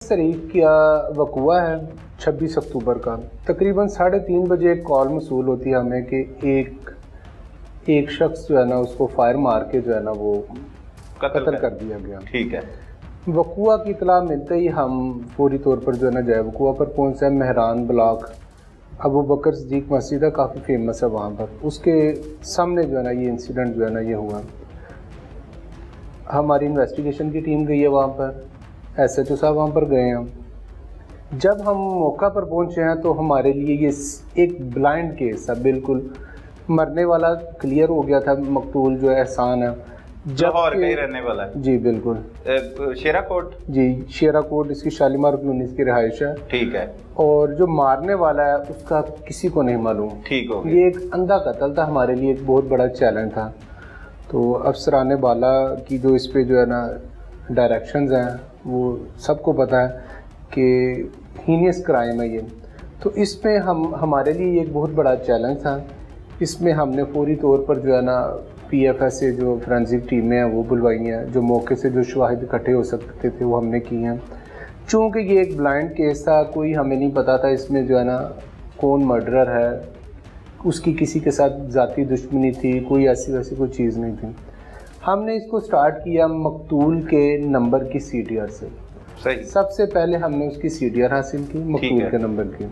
तारीख का वक़ुआ है 26 अक्टूबर का। तकरीबन 3:30 बजे एक कॉल मसूल होती है हमें कि एक शख्स जो है ना उसको फायर मार के जो है ना वो कत्ल कर दिया गया। ठीक है। वक़ुआ की इतला मिलते ही हम फौरी तौर पर जो है ना जय वक़ुआ पर पहुँचे। मेहरान ब्लॉक अबू बकर सिद्दीक मस्जिद है, काफ़ी फेमस है वहाँ पर। उसके सामने जो है ना ये इंसिडेंट जो है ना ये हुआ। हमारी इन्वेस्टिगेशन की टीम गई है वहाँ पर, SHO साहब वहाँ पर गए हैं। जब हम मौका पर पहुँचे हैं तो हमारे लिए ये एक ब्लाइंड केस है, बिल्कुल मरने वाला क्लियर हो गया था। मकतूल जो है एहसान है, लाहौर का ही रहने वाला है। जी बिल्कुल। शेरा कोट। जी शेरा कोट, इसकी शालीमार कॉलोनी की रिहाइश है। ठीक है। और जो मारने वाला है उसका किसी को नहीं मालूम। ठीक हो गया। ये एक अंधा कत्ल था, हमारे लिए एक बहुत बड़ा चैलेंज था। तो अफसरान बाला की जो इस पे जो है ना डायरेक्शंस हैं वो सबको पता है कि हीनियस क्राइम है ये। तो इसमें हमारे लिए एक बहुत बड़ा चैलेंज था। इसमें हमने फौरी तौर पर जो है ना PFS से जो फोरेंसिक टीमें हैं वो बुलवाई हैं, जो मौके से जो शवाहिद इकट्ठे हो सकते थे वो हमने की हैं। चूँकि ये एक ब्लाइंड केस था, कोई हमें नहीं पता था इसमें जो है ना कौन मर्डरर है, उसकी किसी के साथ ज़ाती दुश्मनी थी, कोई ऐसी वैसी कोई चीज़ नहीं थी। हमने इसको स्टार्ट किया मकतूल के नंबर की CDR से। सही। सबसे पहले हमने उसकी CDR हासिल की मकतूल के नंबर की।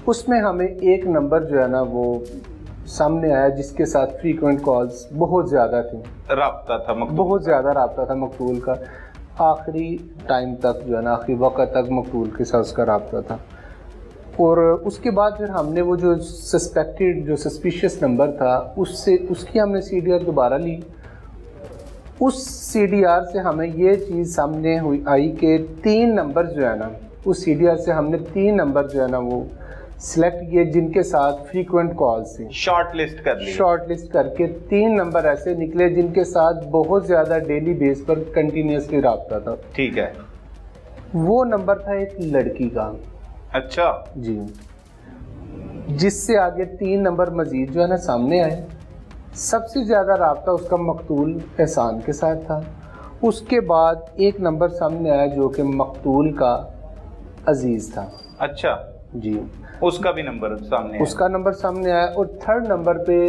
उसमें हमें एक नंबर जो है ना वो सामने आया जिसके साथ फ्रीक्वेंट कॉल्स बहुत ज़्यादा थी, राब्ता था मकतूल, बहुत ज़्यादा राब्ता था मकतूल का। आखिरी टाइम तक जो है ना आखिरी वक्त तक मकतूल के साथ उसका राब्ता था। और उसके बाद फिर हमने वो जो सस्पेक्टेड जो सस्पिशियस नंबर था उसकी हमने CDR दोबारा ली। उस CDR से हमें ये चीज़ सामने आई कि 3 नंबर जो है ना उस CDR से हमने 3 नंबर जो है ना वो सिलेक्ट किए जिनके साथ फ्रीक्वेंट कॉल्स थी। शॉर्ट लिस्ट कर ली। शॉर्ट लिस्ट करके 3 नंबर ऐसे निकले जिनके साथ बहुत ज़्यादा डेली बेस पर कंटिन्यूसली रब्ता था। ठीक है। वो नंबर था एक लड़की का। अच्छा जी, जिससे आगे 3 नंबर मजीद जो है ना सामने आए। सबसे ज़्यादा राब्ता उसका मकतूल एहसान के साथ था। उसके बाद एक नंबर सामने आया जो कि मकतूल का अजीज़ था। अच्छा जी, उसका भी नंबर सामने आया। उसका नंबर सामने आया। और 3rd नंबर पे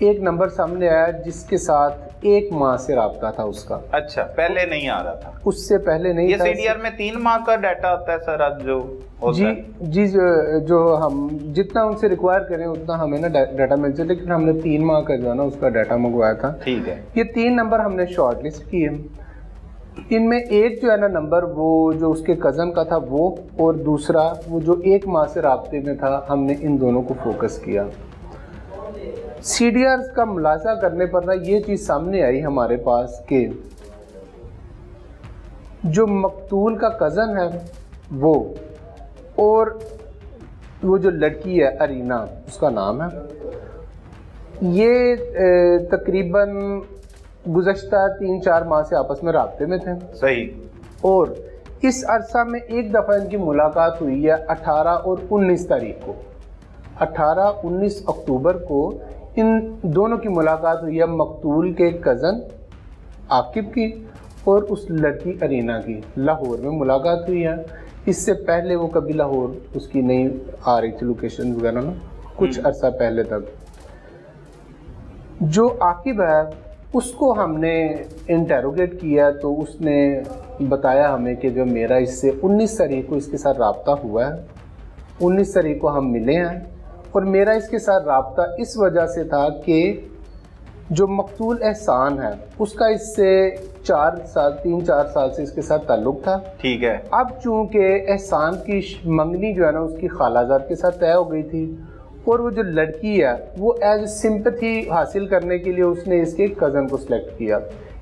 एक नंबर सामने आया जिसके साथ 1 माह से राब्ता था उसका। अच्छा, पहले नहीं आ रहा था, उससे पहले नहीं ये था। CDR में 3 माह का डाटा आता है सर, आज जो होता है। जी जो हम जितना उनसे रिक्वायर करें उतना हमें ना डाटा मिल जाए, लेकिन हमने 3 माह का जो है ना उसका डाटा मंगवाया था। ठीक है। ये 3 नंबर हमने शॉर्ट लिस्ट किए। इनमें एक जो है ना नंबर वो जो उसके कज़न का था वो, और दूसरा वो जो 1 माह से राब्ते में था, हमने इन दोनों को फोकस किया। CDR का मुलाजा करने पर ना ये चीज़ सामने आई हमारे पास कि जो मकतूल का कज़न है वो, और वो जो लड़की है अरीना उसका नाम है, ये तकरीबन गुज़श्ता 3-4 माह से आपस में राब्ते में थे। सही। और इस अरसा में एक दफ़ा इनकी मुलाकात हुई है 18 और 19 तारीख को। 18-19 अक्टूबर को इन दोनों की मुलाकात हुई है, मकतूल के कज़न आकिब की और उस लड़की अरीना की। लाहौर में मुलाकात हुई है। इससे पहले वो कभी लाहौर उसकी नहीं आ रही थी लोकेशन वगैरह ना, कुछ अरसा पहले तक। जो आकिब है उसको हमने इंटेरोगेट किया तो उसने बताया हमें कि जो मेरा इससे 19 तारीख को इसके साथ राब्ता हुआ है, 19 तारीख को हम मिले हैं। और मेरा इसके साथ राब्ता इस वजह से था कि जो मकतूल एहसान है उसका इससे 3-4 साल से इसके साथ ताल्लुक़ था। ठीक है। अब चूँकि एहसान की मंगनी जो है ना उसकी खालाजाद के साथ तय हो गई थी, और वो जो लड़की है वो एज सिंपैथी हासिल करने के लिए उसने इसके कज़न को सिलेक्ट किया,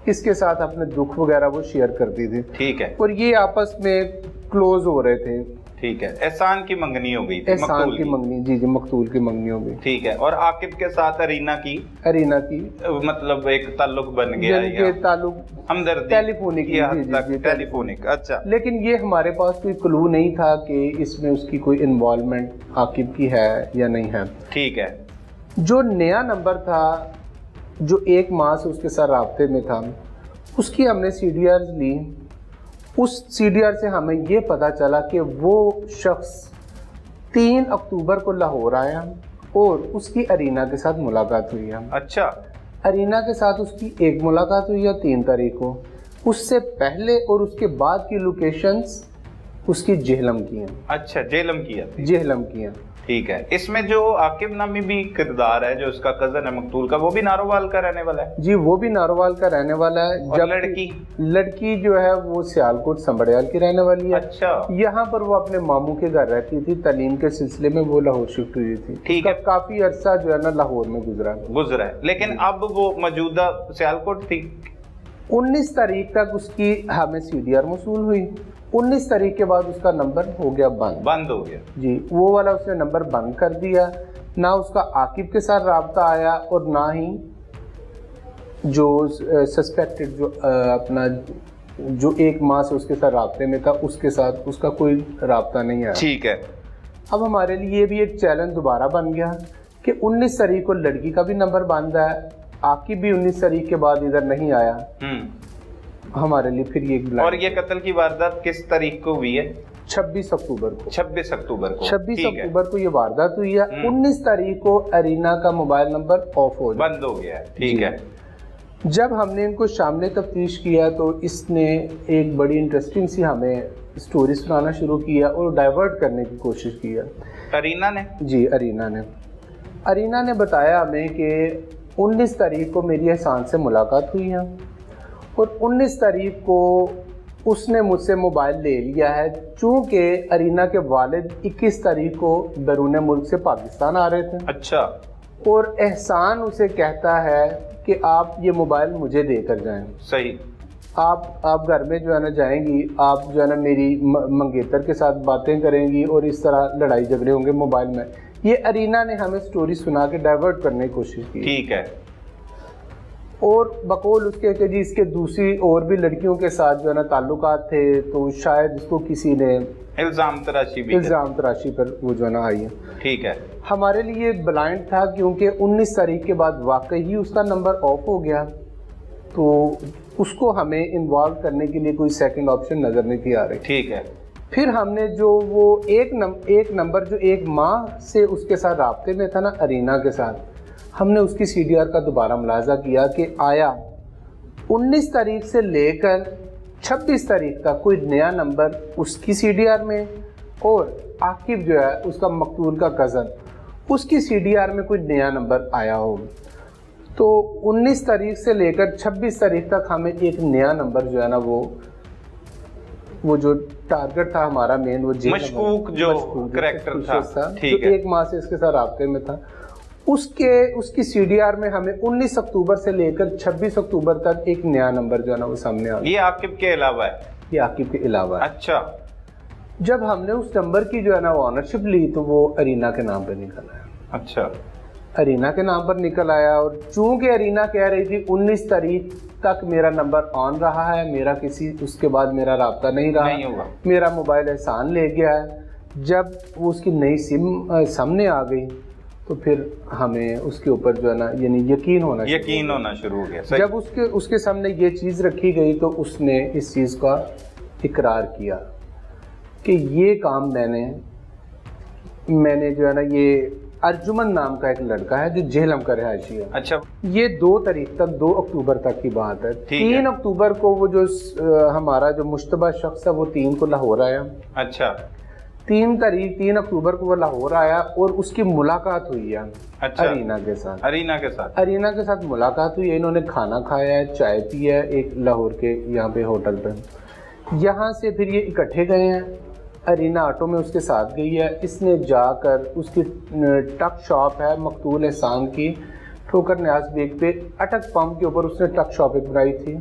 इसके साथ अपने दुख वगैरह वो शेयर करती थी। ठीक है। और ये आपस में क्लोज हो रहे थे। ठीक है। एहसान की मंगनी हो गई थी। एहसान की मंगनी, जी मकतूल की मंगनी हो गई। ठीक है। और आकिब के साथ अरीना की मतलब एक ताल्लुक बन गया, ये ताल्लुक हमदर्दी, टेलीफोनिक। अच्छा। लेकिन ये हमारे पास कोई क्लू नहीं था कि इसमें उसकी कोई इन्वॉल्वमेंट आकिब की है या नहीं है। ठीक है। जो नया नंबर था जो 1 माह से उसके साथ राब्ते में था, उसकी हमने CDRs ली اس سی ڈی آر سے ہمیں یہ پتہ چلا کہ وہ شخص 3 اکتوبر کو لاہور آیا اور اس کی ارینا کے ساتھ ملاقات ہوئی ہے. اچھا. ارینا کے ساتھ اس کی ایک ملاقات ہوئی ہے 3 تاریخ کو. اس سے پہلے اور اس کے بعد کی لوکیشنز اس کی جہلم کی ہیں. اچھا, جہلم کی ہے. جہلم کی ہیں. ٹھیک ہے. اس میں جو عاقب نامی بھی کردار ہے جو اس کا کزن ہے مقتول کا, وہ بھی نارووال کا رہنے والا ہے؟ جی وہ بھی نارووال کا رہنے والا ہے. جب لڑکی جو ہے وہ سیالکوٹ سنبڑیال کی رہنے والی ہے. اچھا. یہاں پر وہ اپنے ماموں کے گھر رہتی تھی, تعلیم کے سلسلے میں وہ لاہور شفٹ ہوئی تھی. ٹھیک ہے. کافی عرصہ جو ہے نا لاہور میں گزرا ہے, لیکن اب وہ موجودہ سیالکوٹ تھی. 19 تاریخ تک اس کی ہمیں سی ڈی آر موصول ہوئی. 19 تاریخ کے بعد اس کا نمبر ہو گیا بند ہو گیا. جی وہ والا اس نے نمبر بند کر دیا. نہ اس کا عاقب کے ساتھ رابطہ آیا اور نہ ہی جو سسپیکٹڈ جو اپنا جو 1 ماہ سے اس کے ساتھ رابطے میں تھا اس کے ساتھ اس کا کوئی رابطہ نہیں آیا. ٹھیک ہے. اب ہمارے لیے یہ بھی ایک چیلنج دوبارہ بن گیا کہ 19 تاریخ کو لڑکی کا بھی نمبر بند ہے, عاقب بھی 19 تاریخ کے بعد ادھر نہیں آیا. ہمارے لیے پھر یہ اور یہ قتل کی واردات کس تاریخ کو ہوئی ہے؟ 26 اکتوبر کو. 26 اکتوبر کو یہ واردات ہوئی ہے. 19 تاریخ کو ارینا کا موبائل نمبر آف ہو بند ہو گیا ہے. ٹھیک ہے. جب ہم نے ان کو شامل تفتیش کیا تو اس نے ایک بڑی انٹرسٹنگ سی ہمیں سٹوری سنانا شروع کیا اور ڈائیورٹ کرنے کی کوشش کیا. ارینا نے؟ جی ارینا نے بتایا ہمیں کہ 19 تاریخ کو میری احسان سے ملاقات ہوئی ہے اور 19 تاریخ کو اس نے مجھ سے موبائل لے لیا ہے چونکہ ارینا کے والد 21 تاریخ کو بیرون ملک سے پاکستان آ رہے تھے. اچھا. اور احسان اسے کہتا ہے کہ آپ یہ موبائل مجھے دے کر جائیں. صحیح. آپ گھر میں جو ہے نا جائیں گی, آپ جو ہے نا میری منگیتر کے ساتھ باتیں کریں گی اور اس طرح لڑائی جھگڑے ہوں گے موبائل میں. یہ ارینا نے ہمیں سٹوری سنا کے ڈائیورٹ کرنے کی کوشش کی. ٹھیک ہے. اور بقول اس کے کہ جی اس کے دوسری اور بھی لڑکیوں کے ساتھ جو ہے نا تعلقات تھے تو شاید اس کو کسی نے الزام تراشی پر وہ جو ہے نا آئی ہے. ٹھیک ہے. ہمارے لیے بلائنڈ تھا کیونکہ 19 تاریخ کے بعد واقعی ہی اس کا نمبر آف ہو گیا تو اس کو ہمیں انوالو کرنے کے لیے کوئی سیکنڈ آپشن نظر نہیں تھی آ رہی. ٹھیک ہے. پھر ہم نے جو وہ ایک نمبر جو 1 ماہ سے اس کے ساتھ رابطے میں تھا نا ارینا کے ساتھ, ہم نے اس کی سی ڈی آر کا دوبارہ ملاحظہ کیا کہ آیا 19 تاریخ سے لے کر 26 تاریخ تک کوئی نیا نمبر اس کی سی ڈی آر میں اور عاقب جو ہے اس کا مقتول کا کزن اس کی سی ڈی آر میں کوئی نیا نمبر آیا ہو. تو 19 تاریخ سے لے کر 26 تاریخ تک ہمیں ایک نیا نمبر جو ہے نا وہ جو ٹارگٹ تھا ہمارا مین, وہ مشکوک جو کریکٹر تھا جو 1 ماہ سے اس کے ساتھ رابطے میں تھا, اس کی سی ڈی آر میں ہمیں 19 اکتوبر سے لے کر 26 اکتوبر تک ایک نیا نمبر جو ہے نا وہ سامنے آ گیا. یہ عاقب کے علاوہ ہے؟ یہ عاقب کے علاوہ ہے. اچھا. جب ہم نے اس نمبر کی جو ہے نا وہ آنرشپ لی تو وہ ارینا کے نام پر نکل آیا. اچھا. ارینا کے نام پر نکل آیا اور چونکہ ارینا کہہ رہی تھی 19 تاریخ تک میرا نمبر آن رہا ہے, میرا اس کے بعد میرا رابطہ نہیں رہا, میرا موبائل احسان لے گیا ہے. جب وہ اس کی نئی سم سامنے آ گئی تو پھر ہمیں اس کے اوپر جو ہے نا یعنی یقین ہونا شروع ہو گیا. جب اس کے سامنے یہ چیز رکھی گئی تو اس نے اس چیز کا اقرار کیا کہ یہ کام میں نے جو ہے نا یہ ارجمن نام کا ایک لڑکا ہے جو جہلم کا رہائشی ہے. اچھا. یہ 2 اکتوبر تک کی بات ہے. 3 اکتوبر کو وہ جو ہمارا جو مشتبہ شخص ہے وہ 3 کو لاہور آیا. اچھا. 3 اکتوبر کو وہ لاہور آیا اور اس کی ملاقات ہوئی ہے. اچھا. ارینا کے ساتھ ملاقات ہوئی ہے. انہوں نے کھانا کھایا ہے, چائے پی ہے ایک لاہور کے یہاں پہ ہوٹل پہ. یہاں سے پھر یہ اکٹھے گئے ہیں. ارینا آٹو میں اس کے ساتھ گئی ہے. اس نے جا کر اس کی ٹک شاپ ہے مقتول احسان کی ٹھوکر نیاز بیگ پہ اٹک پمپ کے اوپر اس نے ٹک شاپ ایک بنائی تھی.